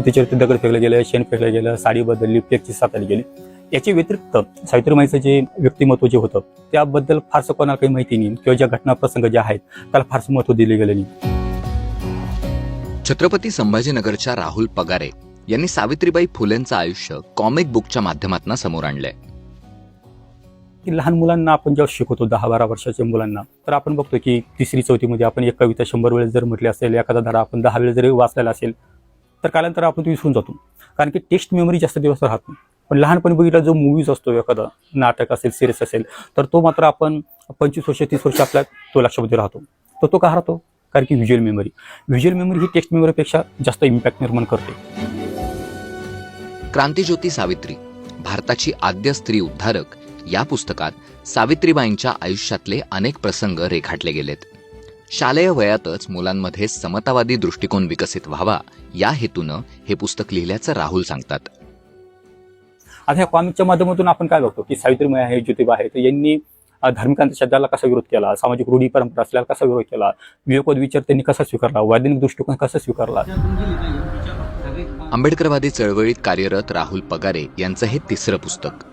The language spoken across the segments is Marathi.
त्याच्यावरती दगड फेकलं गेलं, शेण फेकलं गेलं, साडी बदलली, फ्लेक्सची साताली गेली. याच्या व्यतिरिक्त सावित्रीबाईंचं जे व्यक्तिमत्व जे होतं त्याबद्दल फारसं कोणाला काही माहिती नाही किंवा ज्या घटना प्रसंग जे आहेत त्याला फारसं महत्त्व दिले गेलं नाही. छत्रपती संभाजीनगरच्या राहुल पगारे यांनी सावित्रीबाई फुलेंचं आयुष्य कॉमिक बुकच्या माध्यमातून समोर आणलंय. की लहान मुलांना आपण जेव्हा शिकवतो 10-12 वर्षाच्या मुलांना, तर आपण बघतो की 3री-4थी मध्ये आपण एक कविता 100 वेळेस जर म्हटली असेल, एखादा धडा आपण 10 वेळेस जरी वाचलेला असेल तर कालांतर आपण तो विसरून जातो, कारण की टेक्स्ट मेमरी जास्त दिवस राहत नाही. पण लहानपणी बघितला जो मूवीज असतो, एखादा नाटक असेल, सिरीज असेल, तर तो मात्र आपण 25 वर्ष 30 वर्ष आपल्या तो लक्षामध्ये राहतो. तर तो का राहतो? कारण की व्हिज्युअल मेमरी ही टेक्स्ट मेमरीपेक्षा जास्त इम्पॅक्ट निर्माण करते. क्रांतिज्योती सावित्री, भारताची आद्य स्त्री उद्धारक या पुस्तकात सावित्रीबाईंच्या आयुष्यातले अनेक प्रसंग रेखाटले गेलेत. शालेय वयातच मुलांमध्ये समतावादी दृष्टिकोन विकसित व्हावा या हेतूनं हे पुस्तक लिहिल्याचं राहुल सांगतात. आता ह्या कॉमिकच्या माध्यमातून आपण काय बघतो की सावित्रीबाई आहे, ज्योतिबा आहे, तर यांनी धार्मिक अंधश्रद्धाला कसा विरोध केला, सामाजिक रूढी परंपरा असल्याला कसा विरोध केला, विवेकवाद विचार त्यांनी कसा स्वीकारला, वैज्ञानिक दृष्टिकोन कसा स्वीकारला. आंबेडकरवादी चळवळीत कार्यरत राहुल पगारे यांचं हे 3रं पुस्तक.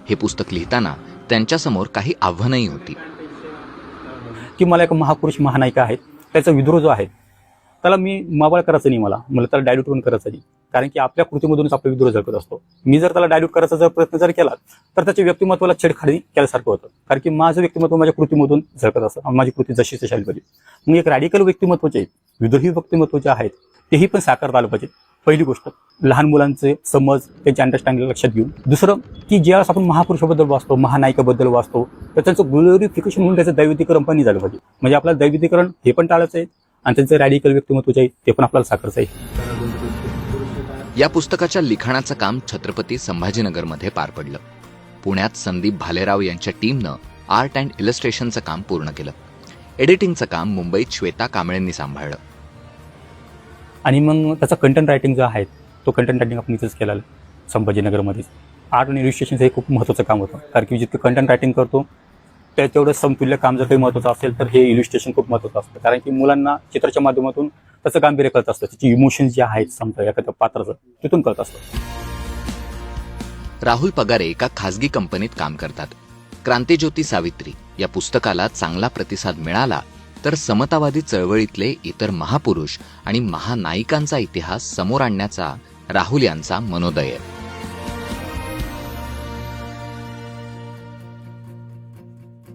हे पुस्तक लिहिताना त्यांच्यासमोर काही आव्हानंही होती. की मला एक महापुरुष महानायिका आहेत, त्याचा विद्रोह जो आहे त्याला मी मावळ करायचं नाही, मला त्याला डायल्यूट पण करायचं नाही, कारण की आपल्या कृतीमधूनच आपला विद्रोह झळकत असतो. मी जर त्याला डायल्यूट करायचा जर प्रयत्न जर केला तर त्याच्या व्यक्तिमत्वाला छेडखाडी केल्यासारखं होतं, कारण की माझं व्यक्तिमत्व माझ्या कृतीमधून झळकत असतं, माझी कृती जशी तशी आली पाहिजे. मग एक रॅडिकल व्यक्तिमत्वाचे विद्रोही व्यक्तिमत्व जे आहेत तेही पण साकारता आलं पाहिजे. पहिली गोष्ट, लहान मुलांचे समज त्यांची अंडरस्टँडिंग लक्षात घेऊन. दुसरं की ज्यावेळेस आपण महापुरुषाबद्दल वाचतो, महानायिकाबद्दल वाचतो, तर त्यांचं ग्लोरिफिकेशन होऊन त्याचं दैवितीकरण पण नाही झालं पाहिजे. म्हणजे आपल्याला दैवितीकरण हे पण टाळायचं आहे आणि त्यांचं रॅडिकल व्यक्तिमत्व जे आहे ते पण आपल्याला साकारायचं आहे. या पुस्तकाच्या लिखाणाचं काम छत्रपती संभाजीनगरमध्ये पार पडलं. पुण्यात संदीप भालेराव यांच्या टीमनं आर्ट अँड इलस्ट्रेशनचं काम पूर्ण केलं. एडिटिंगचं काम मुंबईत श्वेता कांबळेंनी सांभाळलं. आणि मग त्याचा कंटेंट रायटिंग जो आहे तो कंटेंट रायटिंग आपण इथेच केलेलं संभाजीनगरमध्येच. आर्ट आणि इलस्ट्रेशनचं हे खूप महत्त्वाचं काम होतं, कारण की जितकं कंटेंट रायटिंग करतो तेवढं समतुल्य काम जर काही महत्त्वाचं असेल तर हे इलस्ट्रेशन खूप महत्त्वाचं असतं, कारण की मुलांना चित्राच्या माध्यमातून त्याचं गांभीर्य कळत असतं, त्याची इमोशन्स जे आहेत समजा एखाद्या पात्राचं तिथून कळत असतं. राहुल पगारे एका खासगी कंपनीत काम करतात. क्रांतिज्योती सावित्री या पुस्तकाला चांगला प्रतिसाद मिळाला तर समतावादी चळवळीतले इतर महापुरुष आणि महानायिकांचा इतिहास समोर आणण्याचा राहुल यांचा मनोदय आहे.